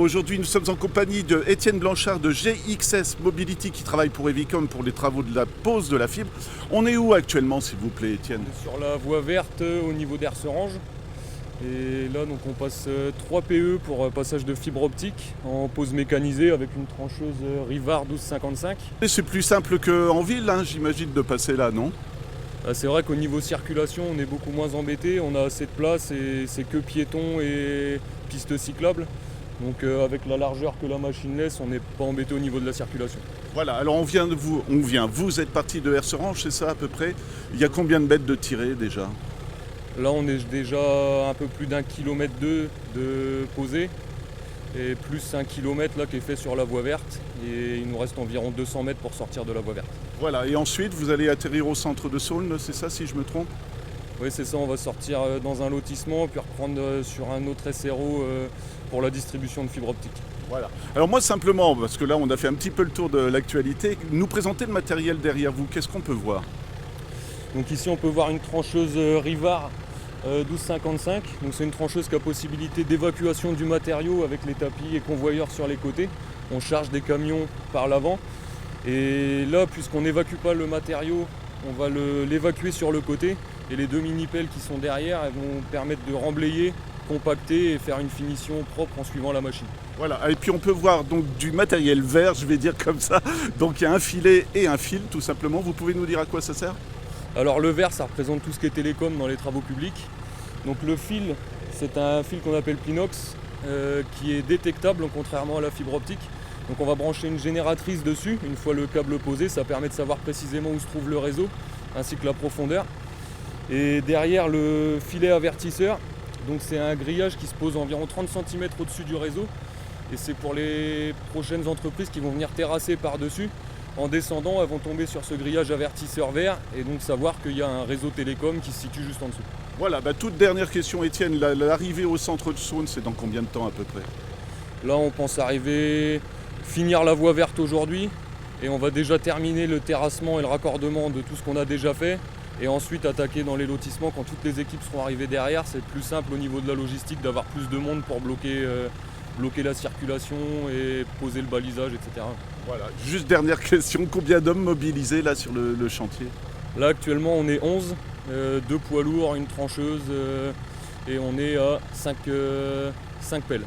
Aujourd'hui, nous sommes en compagnie de Étienne Blanchard de GXS Mobility qui travaille pour Evicom pour les travaux de la pose de la fibre. On est où actuellement, s'il vous plaît, Étienne? Sur la voie verte au niveau d'Erserange. Et là, donc, on passe 3 PE pour passage de fibre optique en pose mécanisée avec une trancheuse Rivard 1255. C'est plus simple qu'en ville, hein, j'imagine, de passer là, non? C'est vrai qu'au niveau circulation, on est beaucoup moins embêté. On a assez de place et c'est que piétons et pistes cyclables. Donc avec la largeur que la machine laisse, on n'est pas embêté au niveau de la circulation. Voilà, alors vous êtes parti de Erserange, c'est ça à peu près? Il y a combien de mètres de tirée déjà? Là, on est déjà un peu plus d'1,2 km de posé et plus 1 km là qui est fait sur la voie verte. Et il nous reste environ 200 mètres pour sortir de la voie verte. Voilà, et ensuite vous allez atterrir au centre de Saulnes, c'est ça si je me trompe? Oui, c'est ça, on va sortir dans un lotissement puis reprendre sur un autre SRO pour la distribution de fibre optique. Voilà. Alors moi simplement, parce que là on a fait un petit peu le tour de l'actualité, nous présenter le matériel derrière vous, qu'est-ce qu'on peut voir? Donc ici on peut voir une trancheuse Rivard 1255. Donc c'est une trancheuse qui a possibilité d'évacuation du matériau avec les tapis et convoyeurs sur les côtés. On charge des camions par l'avant. Et là, puisqu'on n'évacue pas le matériau, on va l'évacuer sur le côté. Et les deux mini-pelles qui sont derrière, elles vont permettre de remblayer, compacter et faire une finition propre en suivant la machine. Voilà, et puis on peut voir donc du matériel vert, je vais dire comme ça. Donc il y a un filet et un fil tout simplement. Vous pouvez nous dire à quoi ça sert? Alors le vert, ça représente tout ce qui est télécom dans les travaux publics. Donc le fil, c'est un fil qu'on appelle Pinox, qui est détectable contrairement à la fibre optique. Donc on va brancher une génératrice dessus, une fois le câble posé, ça permet de savoir précisément où se trouve le réseau, ainsi que la profondeur. Et derrière le filet avertisseur, donc c'est un grillage qui se pose environ 30 cm au-dessus du réseau. Et c'est pour les prochaines entreprises qui vont venir terrasser par-dessus. En descendant, elles vont tomber sur ce grillage avertisseur vert et donc savoir qu'il y a un réseau télécom qui se situe juste en dessous. Voilà, toute dernière question Étienne, l'arrivée au centre de Saulnes, c'est dans combien de temps à peu près? Là on pense finir la voie verte aujourd'hui et on va déjà terminer le terrassement et le raccordement de tout ce qu'on a déjà fait et ensuite attaquer dans les lotissements quand toutes les équipes seront arrivées derrière. C'est plus simple au niveau de la logistique d'avoir plus de monde pour bloquer la circulation et poser le balisage, etc. Voilà, juste dernière question, combien d'hommes mobilisés là sur le chantier? Là actuellement on est 11, 2 poids lourds, une trancheuse et on est à 5 pelles.